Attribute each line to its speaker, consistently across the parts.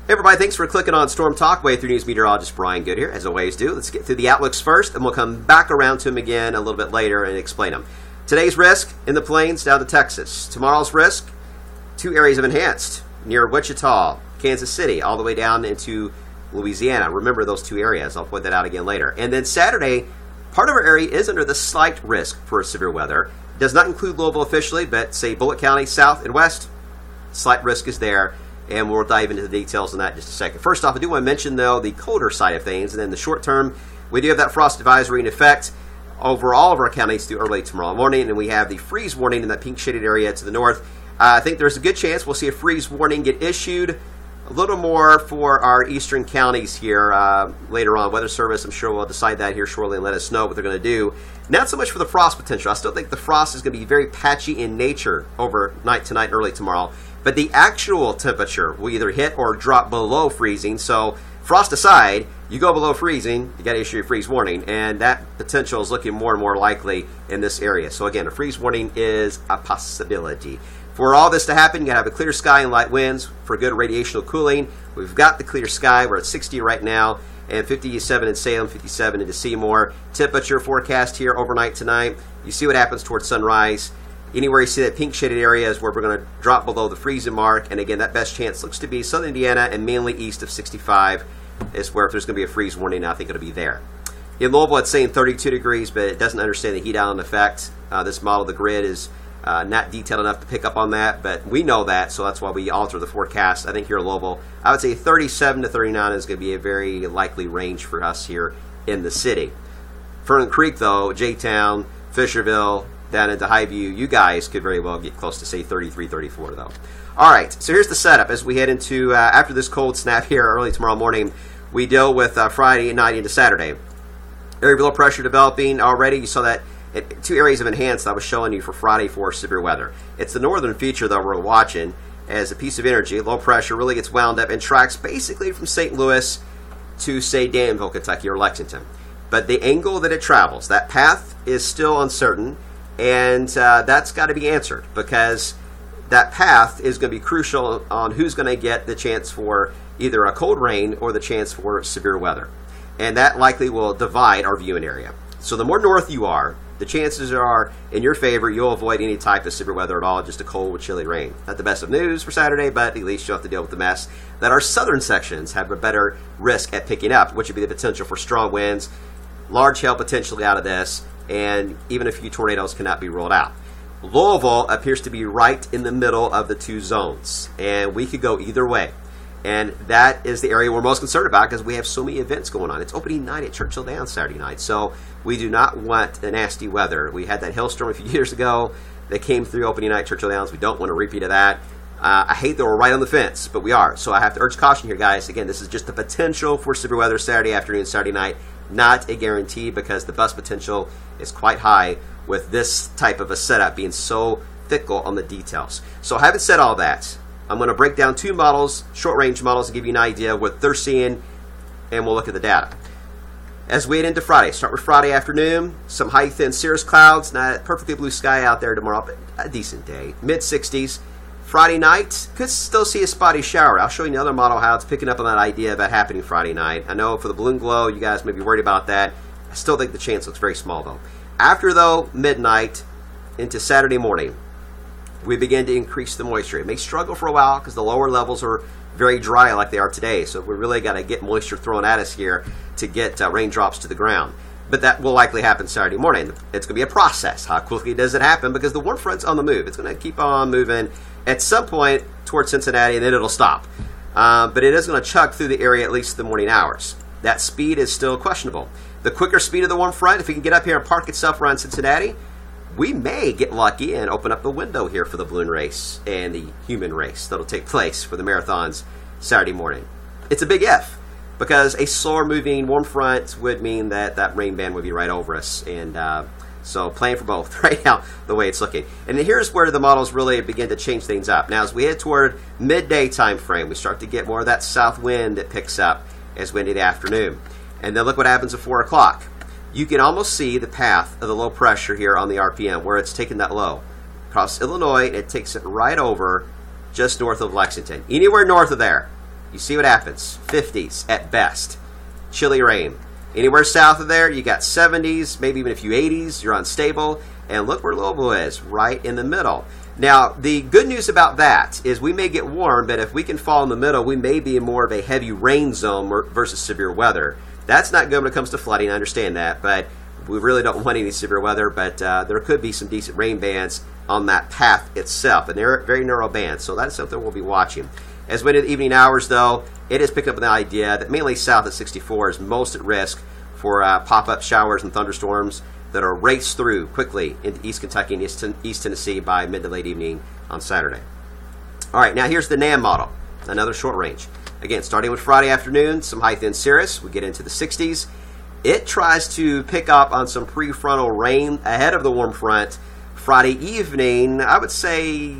Speaker 1: Hey everybody, thanks for clicking on Storm Talk. Way through News meteorologist Brian Good here, as always do. Let's get through the outlooks first, and we'll come back around to them again a little bit later and explain them. Today's risk in the plains down to Texas. Tomorrow's risk, 2 areas of enhanced near Wichita, Kansas City, all the way down into Louisiana. Remember those 2 areas. I'll point that out again later. And then Saturday, part of our area is under the slight risk for severe weather. It does not include Louisville officially, but say Bullitt County, south and west, slight risk is there. And we'll dive into the details on that in just a second. First off, I do want to mention, though, the colder side of things. And then the short term, we do have that frost advisory in effect over all of our counties through early tomorrow morning. And we have the freeze warning in that pink shaded area to the north. I think there's a good chance we'll see a freeze warning get issued a little more for our eastern counties here later on. Weather Service, I'm sure, will decide that here shortly and let us know what they're going to do. Not so much for the frost potential. I still think the frost is going to be very patchy in nature overnight tonight, early tomorrow. But the actual temperature will either hit or drop below freezing. So frost aside, you go below freezing, you got to issue a freeze warning. And that potential is looking more and more likely in this area. So again, a freeze warning is a possibility. For all this to happen, you got to have a clear sky and light winds for good radiational cooling. We've got the clear sky. We're at 60 right now, and 57 in Salem, 57 into Seymour. Temperature forecast here overnight tonight. You see what happens towards sunrise. Anywhere you see that pink shaded area is where we're going to drop below the freezing mark. And again, that best chance looks to be southern Indiana and mainly east of 65 is where if there's going to be a freeze warning, I think it'll be there. In Louisville, it's saying 32 degrees, but it doesn't understand the heat island effect. This model of the grid is not detailed enough to pick up on that, but we know that, so that's why we alter the forecast. I think here in Louisville, I would say 37 to 39 is going to be a very likely range for us here in the city. Fernon Creek, though, J-Town, Fisherville, down into Highview, you guys could very well get close to, say, 33, 34, though. All right, so here's the setup. As we head into, after this cold snap here early tomorrow morning, we deal with Friday night into Saturday. Area of low pressure developing already. You saw that 2 areas of enhanced I was showing you for Friday for severe weather. It's the northern feature, though, we're watching as a piece of energy. Low pressure really gets wound up and tracks basically from St. Louis to, say, Danville, Kentucky, or Lexington. But the angle that it travels, that path is still uncertain. And that's got to be answered because that path is going to be crucial on who's going to get the chance for either a cold rain or the chance for severe weather. And that likely will divide our viewing area. So the more north you are, the chances are in your favor you'll avoid any type of severe weather at all, just a cold, chilly rain. Not the best of news for Saturday, but at least you'll have to deal with the mess that our southern sections have a better risk at picking up, which would be the potential for strong winds, large hail potentially out of this, and even a few tornadoes cannot be ruled out. Louisville appears to be right in the middle of the 2 zones, and we could go either way. And that is the area we're most concerned about because we have so many events going on. It's opening night at Churchill Downs Saturday night, so we do not want the nasty weather. We had that hailstorm a few years ago that came through opening night at Churchill Downs. We don't want a repeat of that. I hate that we're right on the fence, but we are. So I have to urge caution here, guys. Again, this is just the potential for severe weather Saturday afternoon, Saturday night. Not a guarantee because the bust potential is quite high with this type of a setup being so fickle on the details. So having said all that, I'm going to break down 2 models, short-range models, to give you an idea of what they're seeing, and we'll look at the data. As we head into Friday, start with Friday afternoon, some high, thin cirrus clouds, not perfectly blue sky out there tomorrow, but a decent day, mid-60s. Friday night, could still see a spotty shower. I'll show you another model how it's picking up on that idea about happening Friday night. I know for the balloon glow, you guys may be worried about that. I still think the chance looks very small, though. After, though, midnight into Saturday morning, we begin to increase the moisture. It may struggle for a while because the lower levels are very dry like they are today. So we really got to get moisture thrown at us here to get raindrops to the ground. But that will likely happen Saturday morning. It's going to be a process. How quickly does it happen? Because the warm front's on the move. It's going to keep on moving at some point towards Cincinnati, and then it'll stop. But it is going to chug through the area at least the morning hours. That speed is still questionable. The quicker speed of the warm front, if it can get up here and park itself around Cincinnati, we may get lucky and open up the window here for the balloon race and the human race that'll take place for the marathons Saturday morning. It's a big if, because a slower moving warm front would mean that that rain band would be right over us. And so playing for both right now, the way it's looking. And here's where the models really begin to change things up. Now, as we head toward midday time frame, we start to get more of that south wind that picks up as we into the afternoon. And then look what happens at 4 o'clock. You can almost see the path of the low pressure here on the RPM, where it's taken that low. Across Illinois, it takes it right over just north of Lexington. Anywhere north of there, You see what happens. 50s at best. Chilly rain. Anywhere south of there, you got 70s, maybe even a few 80s. You're unstable. And look where Louisville is, right in the middle. Now, the good news about that is we may get warm, but if we can fall in the middle, we may be in more of a heavy rain zone versus severe weather. That's not good when it comes to flooding, I understand that, but we really don't want any severe weather, but there could be some decent rain bands on that path itself, and they're very narrow bands, so that's something we'll be watching. As we enter the evening hours, though, it is picking up the idea that mainly south of 64 is most at risk for pop-up showers and thunderstorms that are raced through quickly into East Kentucky and East Tennessee by mid to late evening on Saturday. All right, now here's the NAM model, another short range. Again, starting with Friday afternoon, some high thin cirrus. We get into the 60s. It tries to pick up on some prefrontal rain ahead of the warm front Friday evening, I would say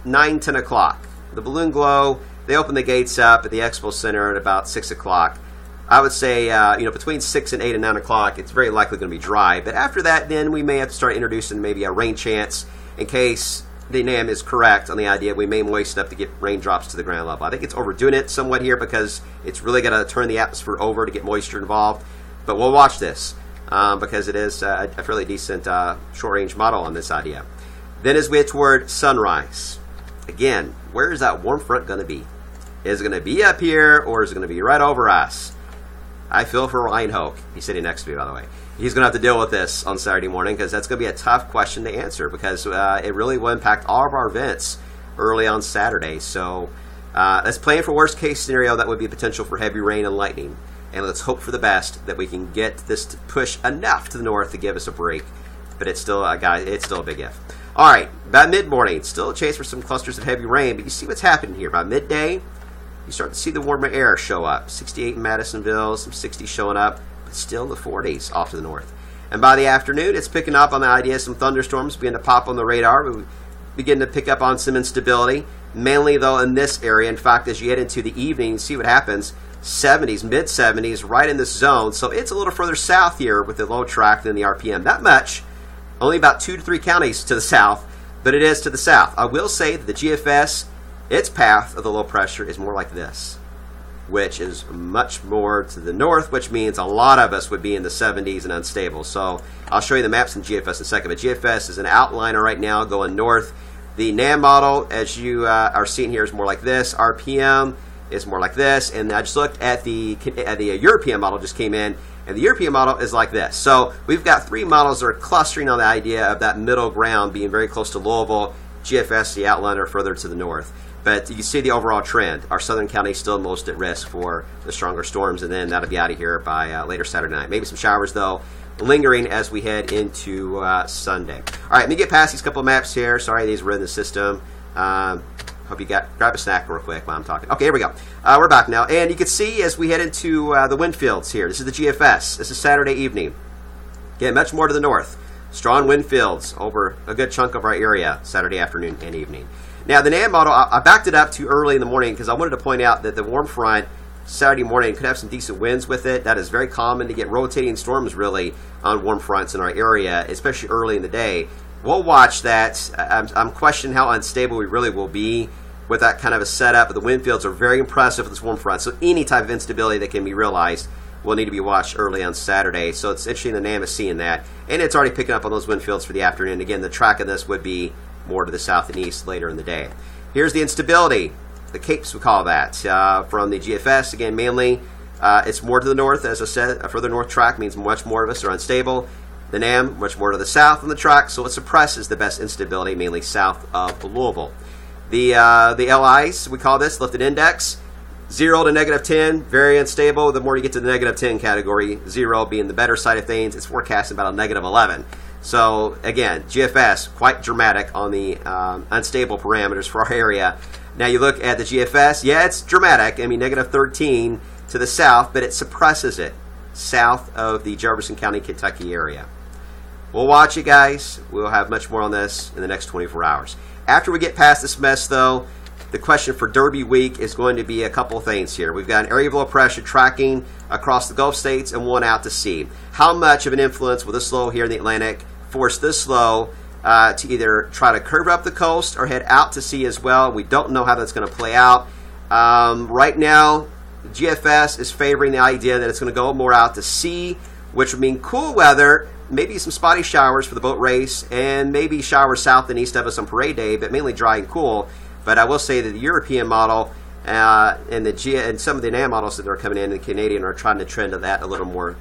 Speaker 1: 9, 10 o'clock. The balloon glow, they open the gates up at the Expo Center at about 6 o'clock. I would say, between 6 and 8 and 9 o'clock, it's very likely going to be dry. But after that, then we may have to start introducing maybe a rain chance in case the NAM is correct on the idea we may moisten up to get raindrops to the ground level. I think it's overdoing it somewhat here because it's really got to turn the atmosphere over to get moisture involved. But we'll watch this because it is a fairly decent short-range model on this idea. Then as we head toward sunrise, again, where is that warm front going to be? Is it going to be up here or is it going to be right over us? I feel for Ryan Hoke. He's sitting next to me, by the way. He's going to have to deal with this on Saturday morning because that's going to be a tough question to answer because it really will impact all of our events early on Saturday. So let's plan for worst case scenario. That would be potential for heavy rain and lightning. And let's hope for the best that we can get this to push enough to the north to give us a break. But it's still a big if. All right, by mid-morning, still a chance for some clusters of heavy rain. But you see what's happening here. By midday, you start to see the warmer air show up. 68 in Madisonville, some 60s showing up, but still in the 40s off to the north. And by the afternoon, it's picking up on the idea some thunderstorms begin to pop on the radar. We begin to pick up on some instability, mainly, though, in this area. In fact, as you get into the evening, you see what happens. 70s, mid-70s, right in this zone. So it's a little further south here with the low track than the RPM. Not much, only about 2 to 3 counties to the south, but it is to the south. I will say that the GFS, its path of the low pressure is more like this, which is much more to the north, which means a lot of us would be in the 70s and unstable. So I'll show you the maps in GFS in a second, but GFS is an outliner right now going north. The NAM model, as you are seeing here, is more like this. RPM is more like this, and I just looked at the European model just came in, and the European model is like this. So we've got 3 models that are clustering on the idea of that middle ground being very close to Louisville, GFS, the outliner, further to the north. But you see the overall trend. Our southern counties still most at risk for the stronger storms, and then that'll be out of here by later Saturday night. Maybe some showers, though, lingering as we head into Sunday. All right, let me get past these couple of maps here. Sorry, these were in the system. Hope you grab a snack real quick while I'm talking. Okay, here we go. We're back now. And you can see as we head into the wind fields here. This is the GFS. This is Saturday evening. Again, much more to the north. Strong wind fields over a good chunk of our area Saturday afternoon and evening. Now, the NAM model, I backed it up too early in the morning because I wanted to point out that the warm front Saturday morning could have some decent winds with it. That is very common to get rotating storms, really, on warm fronts in our area, especially early in the day. We'll watch that. I'm questioning how unstable we really will be with that kind of a setup. But the wind fields are very impressive with this warm front. So any type of instability that can be realized will need to be watched early on Saturday. So it's interesting the NAM is seeing that. And it's already picking up on those wind fields for the afternoon. Again, the track of this would be more to the south and east later in the day. Here's the instability. The capes, we call that, from the GFS. Again, mainly it's more to the north. As I said, a further north track means much more of us are unstable. The NAM, much more to the south on the track, so it suppresses the best instability, mainly south of Louisville. The LIs, we call this, lifted index, 0 to negative 10, very unstable. The more you get to the negative 10 category, 0 being the better side of things, it's forecasting about a negative 11. So, again, GFS, quite dramatic on the unstable parameters for our area. Now, you look at the GFS, yeah, it's dramatic. I mean, negative 13 to the south, but it suppresses it south of the Jefferson County, Kentucky area. We'll watch it, guys. We'll have much more on this in the next 24 hours. After we get past this mess, though, the question for Derby week is going to be a couple of things here. We've got an area of low pressure tracking across the Gulf states and one out to sea. How much of an influence will this low here in the Atlantic force this low to either try to curve up the coast or head out to sea as well? We don't know how that's going to play out. Right now, GFS is favoring the idea that it's going to go more out to sea, which would mean cool weather, maybe some spotty showers for the boat race, and maybe showers south and east of us on parade day, but mainly dry and cool. But I will say that the European model and some of the NAM models that are coming in, the Canadian, are trying to trend to that a little more